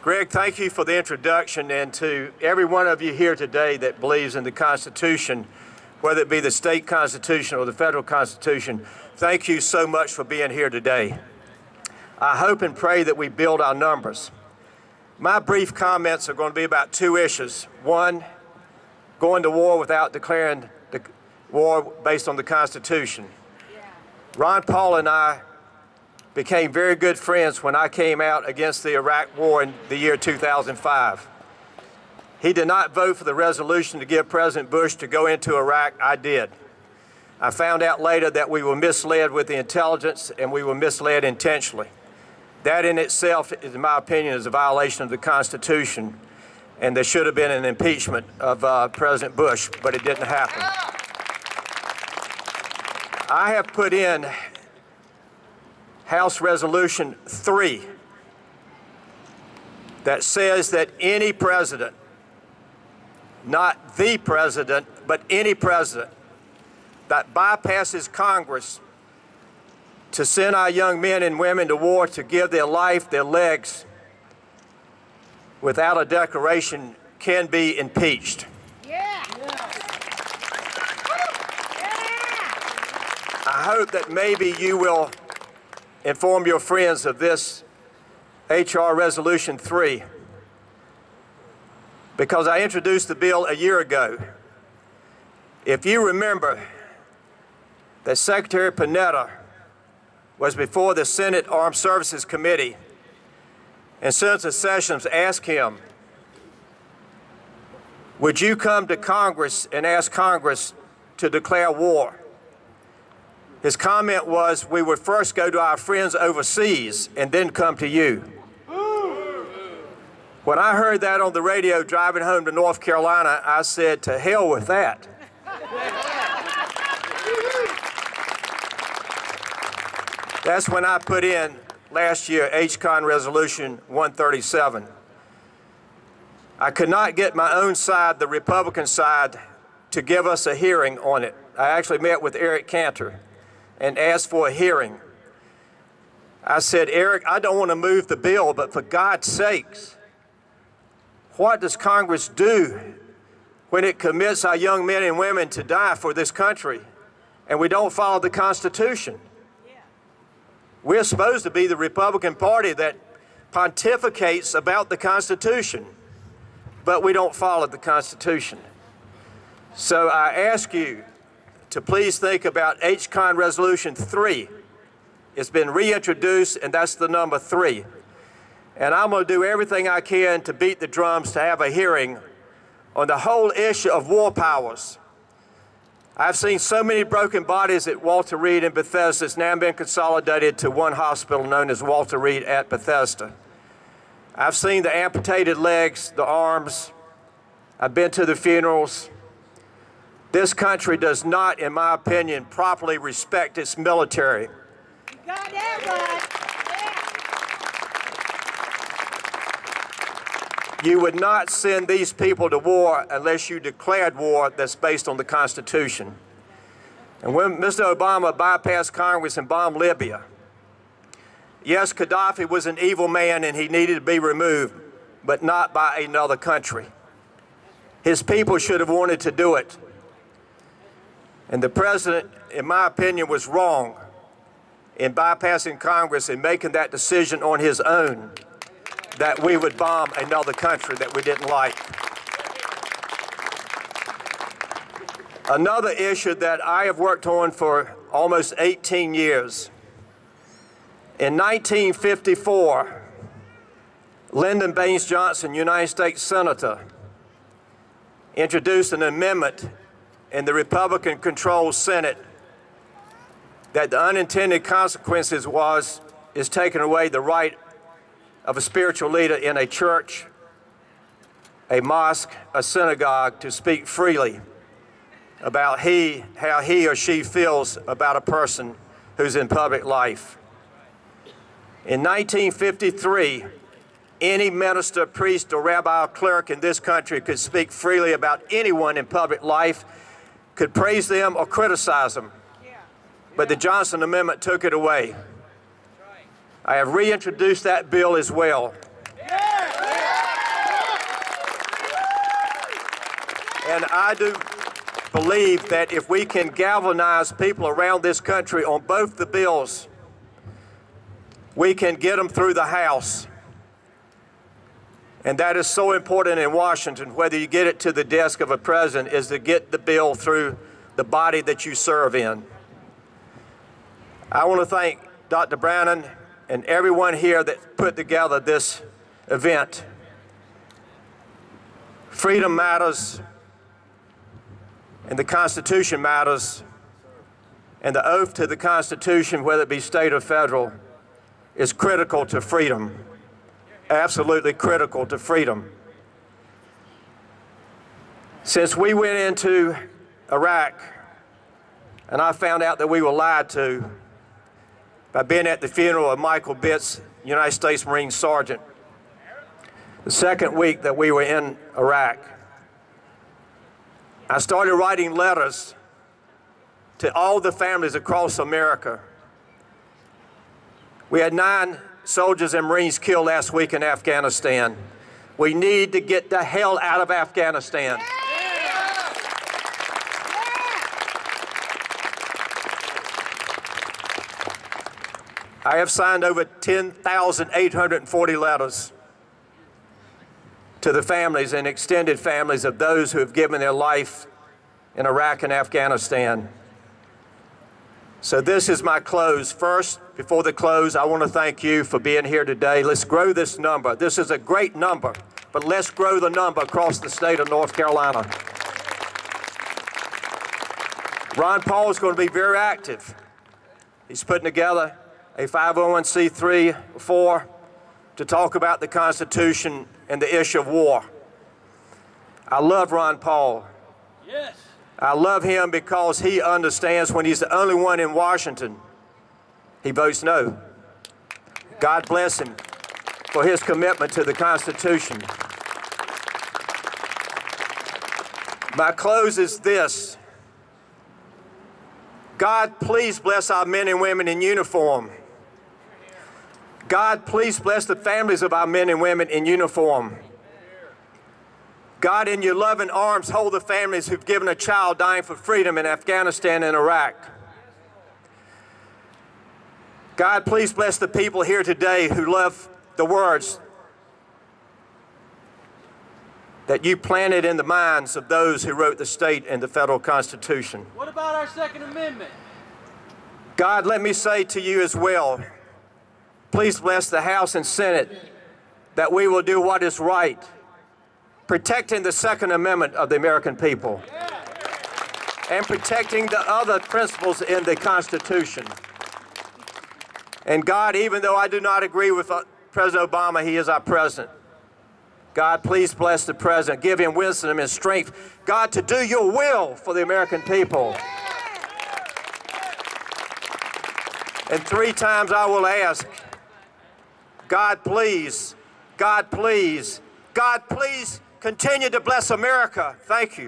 Greg, thank you for the introduction, and to every one of you here today that believes in the Constitution, whether it be the state Constitution or the federal Constitution, thank you so much for being here today. I hope and pray that we build our numbers. My brief comments are going to be about two issues. One, going to war without declaring the war based on the Constitution. Ron Paul and I became very good friends when I came out against the Iraq War in the year 2005. He did not vote for the resolution to give President Bush to go into Iraq. I did. I found out later that we were misled with the intelligence, and we were misled intentionally. That in itself, in my opinion, is a violation of the Constitution, and there should have been an impeachment of President Bush, but it didn't happen. I have put in House Resolution 3 that says that any president, not the president, but any president that bypasses Congress to send our young men and women to war to give their life, their legs, without a declaration can be impeached. Yeah. I hope that maybe you will inform your friends of this H.R. Resolution 3, because I introduced the bill a year ago. If you remember that Secretary Panetta was before the Senate Armed Services Committee, and Senator Sessions asked him, would you come to Congress and ask Congress to declare war? His comment was, we would first go to our friends overseas and then come to you. When I heard that on the radio driving home to North Carolina, I said, to hell with that. That's when I put in last year HCON Resolution 137. I could not get my own side, the Republican side, to give us a hearing on it. I actually met with Eric Cantor and asked for a hearing. I said, Eric, I don't want to move the bill, but for God's sakes, what does Congress do when it commits our young men and women to die for this country and we don't follow the Constitution? We're supposed to be the Republican Party that pontificates about the Constitution, but we don't follow the Constitution. So I ask you to please think about HCON Resolution 3. It's been reintroduced, and that's the number 3. And I'm going to do everything I can to beat the drums to have a hearing on the whole issue of war powers. I've seen so many broken bodies at Walter Reed in Bethesda. It's now been consolidated to one hospital known as Walter Reed at Bethesda. I've seen the amputated legs, the arms. I've been to the funerals. This country does not, in my opinion, properly respect its military. You got that right. You would not send these people to war unless you declared war that's based on the Constitution. And when Mr. Obama bypassed Congress and bombed Libya, yes, Gaddafi was an evil man and he needed to be removed, but not by another country. His people should have wanted to do it. And the president, in my opinion, was wrong in bypassing Congress and making that decision on his own that we would bomb another country that we didn't like. Another issue that I have worked on for almost 18 years. In 1954, Lyndon Baines Johnson, United States Senator, introduced an amendment in the Republican-controlled Senate that the unintended consequences is taking away the right of a spiritual leader in a church, a mosque, a synagogue to speak freely about how he or she feels about a person who's in public life. In 1953, any minister, priest, or rabbi or clerk in this country could speak freely about anyone in public life, could praise them or criticize them. But the Johnson Amendment took it away. I have reintroduced that bill as well. And I do believe that if we can galvanize people around this country on both the bills, we can get them through the House. And that is so important in Washington, whether you get it to the desk of a president, is to get the bill through the body that you serve in. I want to thank Dr. Brannon and everyone here that put together this event. Freedom matters, and the Constitution matters, and the oath to the Constitution, whether it be state or federal, is critical to freedom. Absolutely critical to freedom. Since we went into Iraq and I found out that we were lied to by being at the funeral of Michael Bitts, United States Marine Sergeant, the second week that we were in Iraq, I started writing letters to all the families across America. We had 9 soldiers and Marines killed last week in Afghanistan. We need to get the hell out of Afghanistan. I have signed over 10,840 letters to the families and extended families of those who have given their life in Iraq and Afghanistan. So this is my close. First, before the close, I want to thank you for being here today. Let's grow this number. This is a great number, but let's grow the number across the state of North Carolina. Ron Paul is going to be very active. He's putting together a 501c3 to talk about the Constitution and the issue of war. I love Ron Paul. Yes. I love him because he understands when he's the only one in Washington, he votes no. God bless him for his commitment to the Constitution. My close is this. God, please bless our men and women in uniform. God, please bless the families of our men and women in uniform. God, in your loving arms, hold the families who've given a child dying for freedom in Afghanistan and Iraq. God, please bless the people here today who love the words that you planted in the minds of those who wrote the state and the federal Constitution. What about our Second Amendment? God, let me say to you as well, please bless the House and Senate that we will do what is right, protecting the Second Amendment of the American people and protecting the other principles in the Constitution. And God, even though I do not agree with President Obama, he is our president. God, please bless the president. Give him wisdom and strength, God, to do your will for the American people. And 3 times I will ask, God, please, God, please, God, please continue to bless America. Thank you.